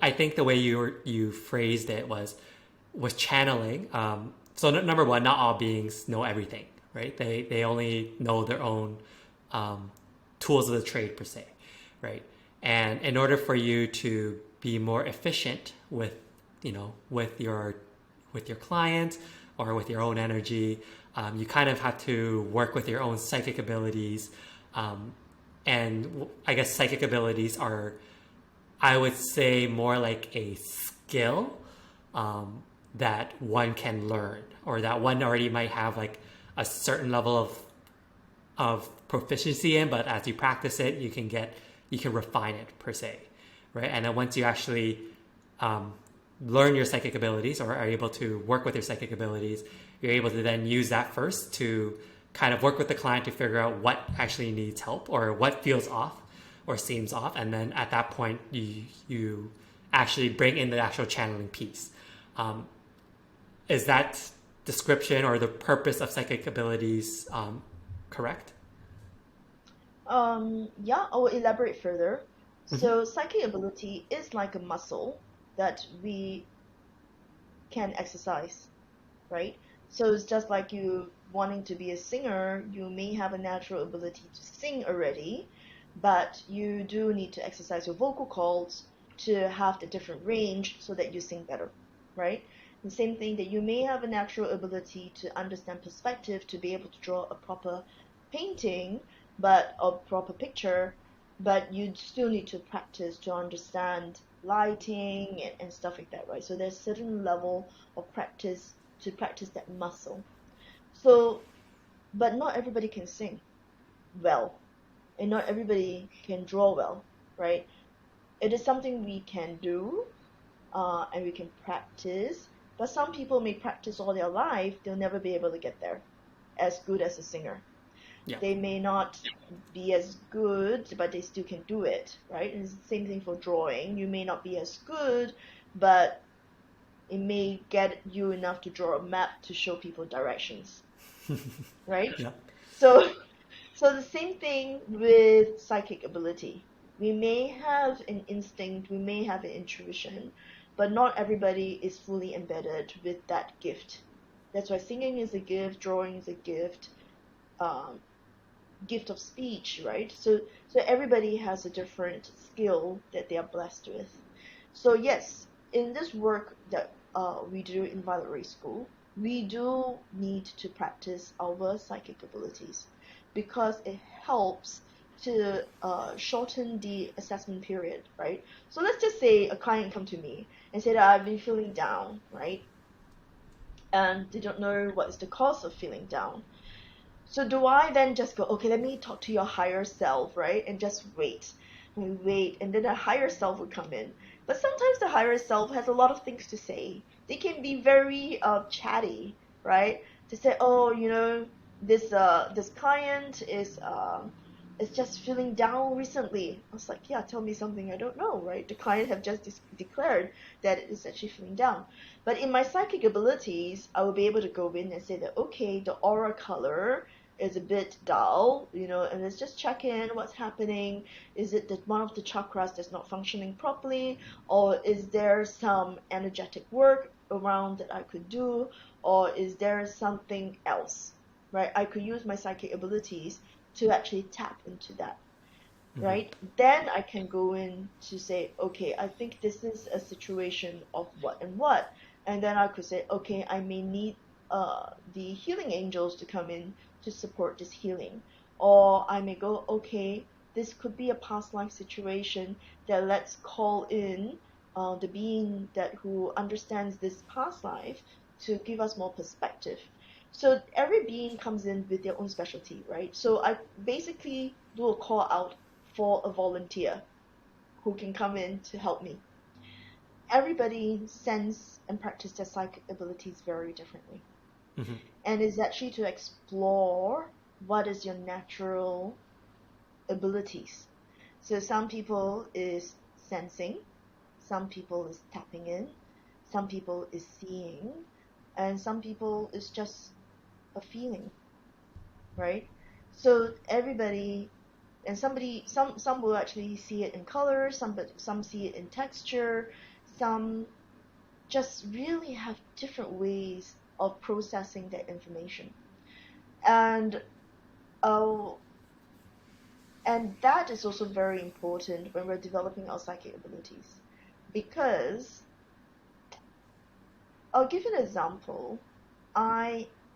I think the way you phrased it was channeling. So number one, not all beings know everything, right? They only know their own um, tools of the trade per se, right? And in order for you to be more efficient with with your client or with your own energy, you kind of have to work with your own psychic abilities. Um, and I guess psychic abilities are, I would say, more like a skill um, that one can learn, or that one already might have like a certain level of proficiency in, but as you practice it, you can refine it per se, right? And then once you actually um, learn your psychic abilities or are able to work with your psychic abilities, you're able to then use that first to kind of work with the client to figure out what actually needs help or what feels off or seems off, and then at that point you actually bring in the actual channeling piece. Um, is that description or the purpose of psychic abilities correct? Yeah, I will elaborate further. Mm-hmm. So, psychic ability is like a muscle that we can exercise, right? So, it's just like you wanting to be a singer, you may have a natural ability to sing already, but you do need to exercise your vocal cords to have the different range so that you sing better, right? The same thing that you may have a natural ability to understand perspective to be able to draw a proper painting, but a proper picture, but you still need to practice to understand lighting and stuff like that, right? So there's certain level of practice to practice that muscle. So, but not everybody can sing well, and not everybody can draw well, right? It is something we can do, and we can practice. But some people may practice all their life, they'll never be able to get there as good as a singer. Yeah. They may not be as good, but they still can do it, right? And it's the same thing for drawing. You may not be as good, but it may get you enough to draw a map to show people directions, right? Yeah. So, so the same thing with psychic ability. We may have an instinct, we may have an intuition, but not everybody is fully embedded with that gift. That's why singing is a gift, drawing is a gift, um, gift of speech, right? So everybody has a different skill that they are blessed with. So yes, in this work that we do in Violet Ray School, we do need to practice our psychic abilities because it helps to shorten the assessment period, right? So let's just say a client come to me and say that I've been feeling down, right? And they don't know what is the cause of feeling down. So do I then just go, okay, let me talk to your higher self, right? And just wait. And wait, and then the higher self would come in. But sometimes the higher self has a lot of things to say. They can be very chatty, right? To say, oh, this client is just feeling down recently. I was like, yeah, tell me something I don't know, right? The client have just declared that it is actually feeling down. But in my psychic abilities, I will be able to go in and say that, okay, the aura color is a bit dull, and let's just check in what's happening. Is it that one of the chakras that's not functioning properly, or is there some energetic work around that I could do, or is there something else, right? I could use my psychic abilities to actually tap into that, Mm-hmm. right? Then I can go in to say, okay, I think this is a situation of what and what. And then I could say, okay, I may need the healing angels to come in to support this healing. Or I may go, okay, this could be a past life situation that let's call in the being that who understands this past life to give us more perspective. So every being comes in with their own specialty, right? So I basically do a call out for a volunteer who can come in to help me. Everybody sense and practice their psychic abilities very differently. Mm-hmm. And it's actually to explore what is your natural abilities. So some people is sensing, some people is tapping in, some people is seeing, and some people is just a feeling, right? So everybody and somebody some will actually see it in color, some see it in texture, some just really have different ways of processing that information. And uh, and that is also very important when we're developing our psychic abilities. Because I'll give you an example.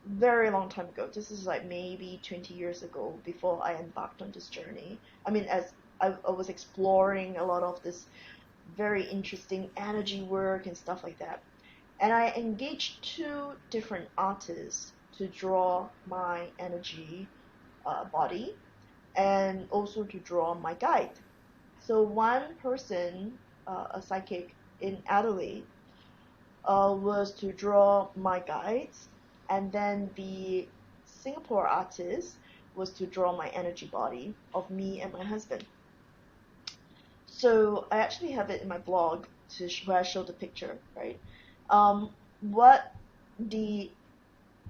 Very long time ago, this is like maybe 20 years ago, before I embarked on this journey. I mean, as I was exploring a lot of this very interesting energy work and stuff like that. And I engaged two different artists to draw my energy body and also to draw my guide. So one person, a psychic in Adelaide, was to draw my guides, and then the Singapore artist was to draw my energy body of me and my husband. So I actually have it in my blog where I show the picture, right? What the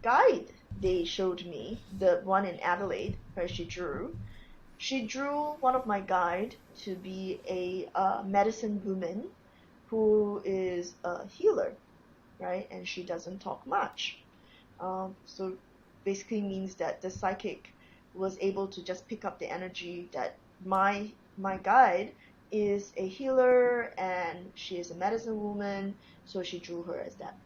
guide they showed me, the one in Adelaide where she drew one of my guide to be a medicine woman who is a healer, right? And she doesn't talk much. So basically means that the psychic was able to just pick up the energy that my guide is a healer and she is a medicine woman, so she drew her as that.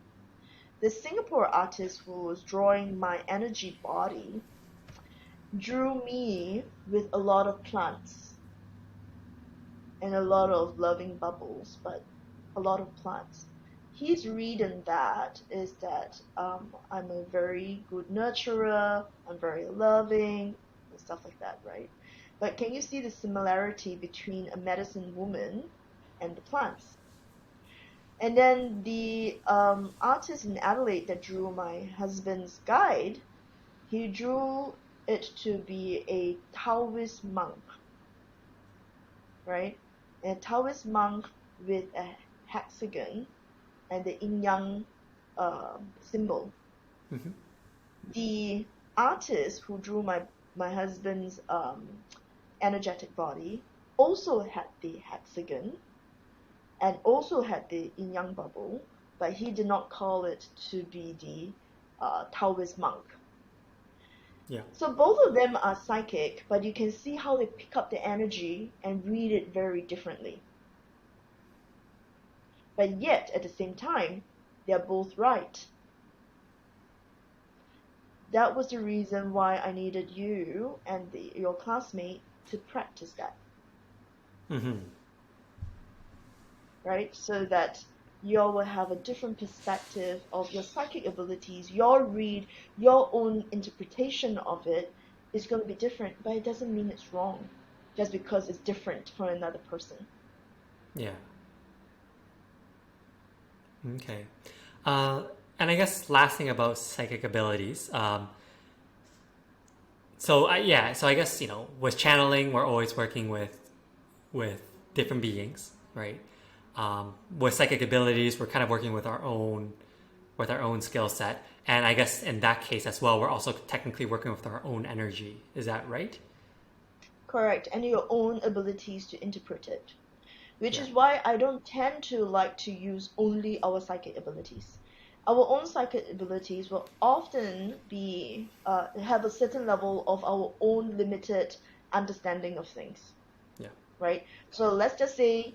The Singapore artist who was drawing my energy body drew me with a lot of plants and a lot of loving bubbles, but a lot of plants. His reading that is that I'm a very good nurturer, I'm very loving, and stuff like that, right? But can you see the similarity between a medicine woman and the plants? And then the artist in Adelaide that drew my husband's guide, he drew it to be a Taoist monk, right? A Taoist monk with a hexagon and the yin-yang symbol. Mm-hmm. The artist who drew my husband's energetic body also had the hexagon and also had the yin-yang bubble, but he did not call it to be the Taoist monk. Yeah. So both of them are psychic, but you can see how they pick up the energy and read it very differently. But yet, at the same time, they are both right. That was the reason why I needed you and your classmate to practice that. Mm-hmm. Right? So that you all will have a different perspective of your psychic abilities, your read, your own interpretation of it is going to be different, but it doesn't mean it's wrong just because it's different from another person. Yeah. Okay. And I guess last thing about psychic abilities. So I guess, with channeling, we're always working with different beings, right? With psychic abilities, we're kind of working with our own skill set, and I guess in that case as well, we're also technically working with our own energy. Is that right? Correct, and your own abilities to interpret it, which is why I don't tend to like to use only our psychic abilities. Our own psychic abilities will often be have a certain level of our own limited understanding of things. Yeah. Right. So let's just say,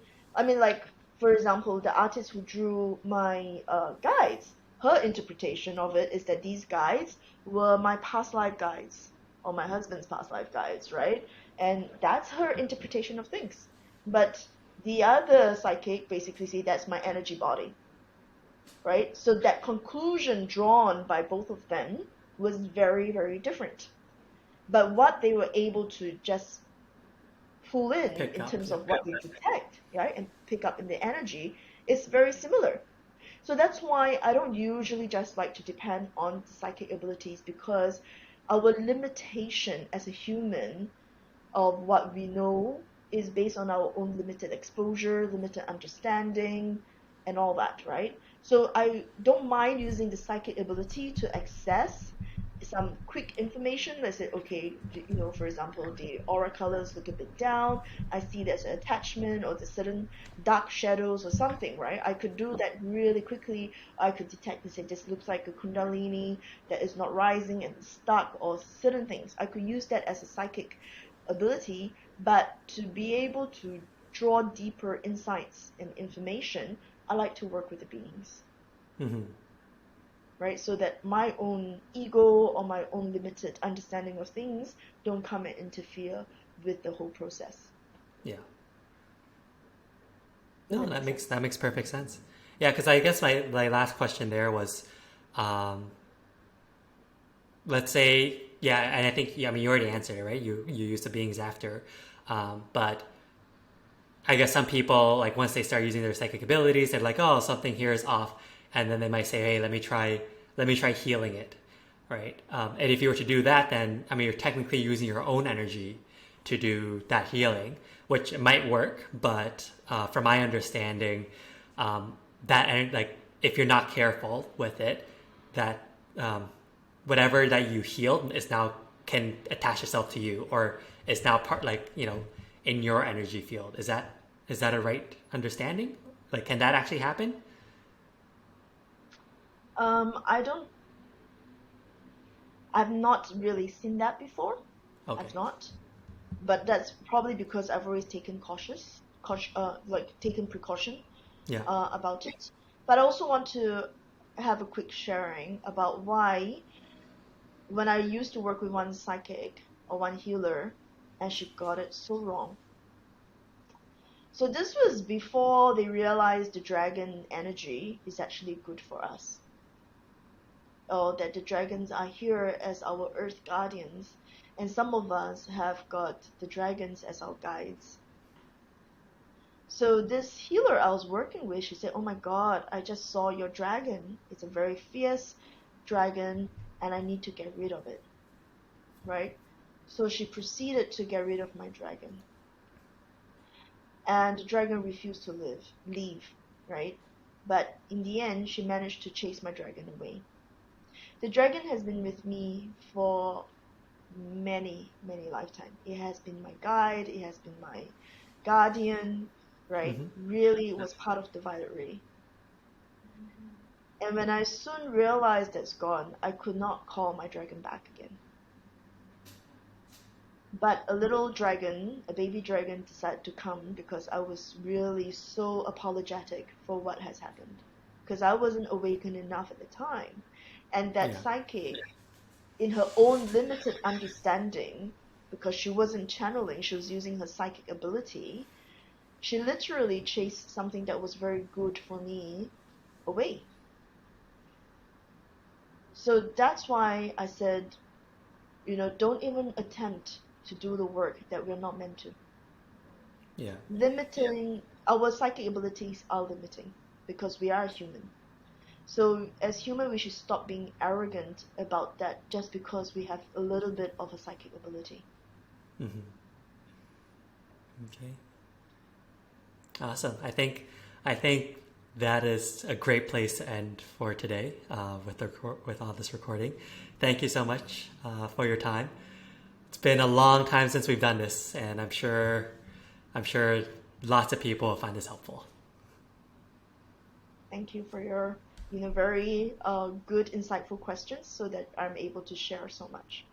for example, the artist who drew my guides, her interpretation of it is that these guides were my past life guides or my husband's past life guides, right? And that's her interpretation of things. But the other psychic basically say that's my energy body, right? So that conclusion drawn by both of them was very, very different. But what they were able to just pull in terms of what they detect, right, and pick up in the energy is very similar. So that's why I don't usually just like to depend on the psychic abilities, because our limitation as a human of what we know is based on our own limited exposure, limited understanding, and all that, right? So I don't mind using the psychic ability to access some quick information. Let's say, okay, for example, the aura colors look a bit down. I see there's an attachment or there's certain dark shadows or something, right? I could do that really quickly. I could detect and say this looks like a kundalini that is not rising and stuck, or certain things. I could use that as a psychic ability, but to be able to draw deeper insights and information, I like to work with the beings. Mm-hmm. Right? So that my own ego or my own limited understanding of things don't come and interfere with the whole process. Yeah. Does No, that make sense? that makes perfect sense. Yeah, because I guess my last question there was, um, let's say, yeah, and I think, yeah, I mean, you already answered it, right? You use the beings after, but I guess some people, like, once they start using their psychic abilities, they're like, oh, something here is off, and then they might say, hey, let me try healing it, right? And if you were to do that, then I mean, you're technically using your own energy to do that healing, which might work, but from my understanding, like, if you're not careful with it, that whatever that you healed is now can attach itself to you, or is now part, like, in your energy field. Is that a right understanding? Like, can that actually happen? I don't. I've not really seen that before. I've Okay. not, but that's probably because I've always taken like taken precaution Yeah. about it. But I also want to have a quick sharing about why, when I used to work with one psychic or one healer, and she got it so wrong. So this was before they realized the dragon energy is actually good for us, or that the dragons are here as our earth guardians, and some of us have got the dragons as our guides. So this healer I was working with, she said, oh my god, I just saw your dragon. It's a very fierce dragon, and I need to get rid of it, right? So she proceeded to get rid of my dragon. And the dragon refused to leave, right? But in the end, she managed to chase my dragon away. The dragon has been with me for many, many lifetimes. It has been my guide, it has been my guardian, right? Mm-hmm. Really was part of the Violet Ray. And when I soon realized it's gone, I could not call my dragon back again. But a little dragon, a baby dragon, decided to come because I was really so apologetic for what has happened. Because I wasn't awakened enough at the time. And that Yeah. psychic, in her own limited understanding, because she wasn't channeling, she was using her psychic ability, she literally chased something that was very good for me away. So that's why I said, don't even attempt to do the work that we're not meant to. Yeah. Limiting our psychic abilities are limiting because we are human. So as human, we should stop being arrogant about that just because we have a little bit of a psychic ability. Mm-hmm. Okay. Awesome. I think that is a great place to end for today with all this recording. Thank you so much for your time. It's been a long time since we've done this, and I'm sure lots of people will find this helpful. Thank you for your very good, insightful questions so that I'm able to share so much.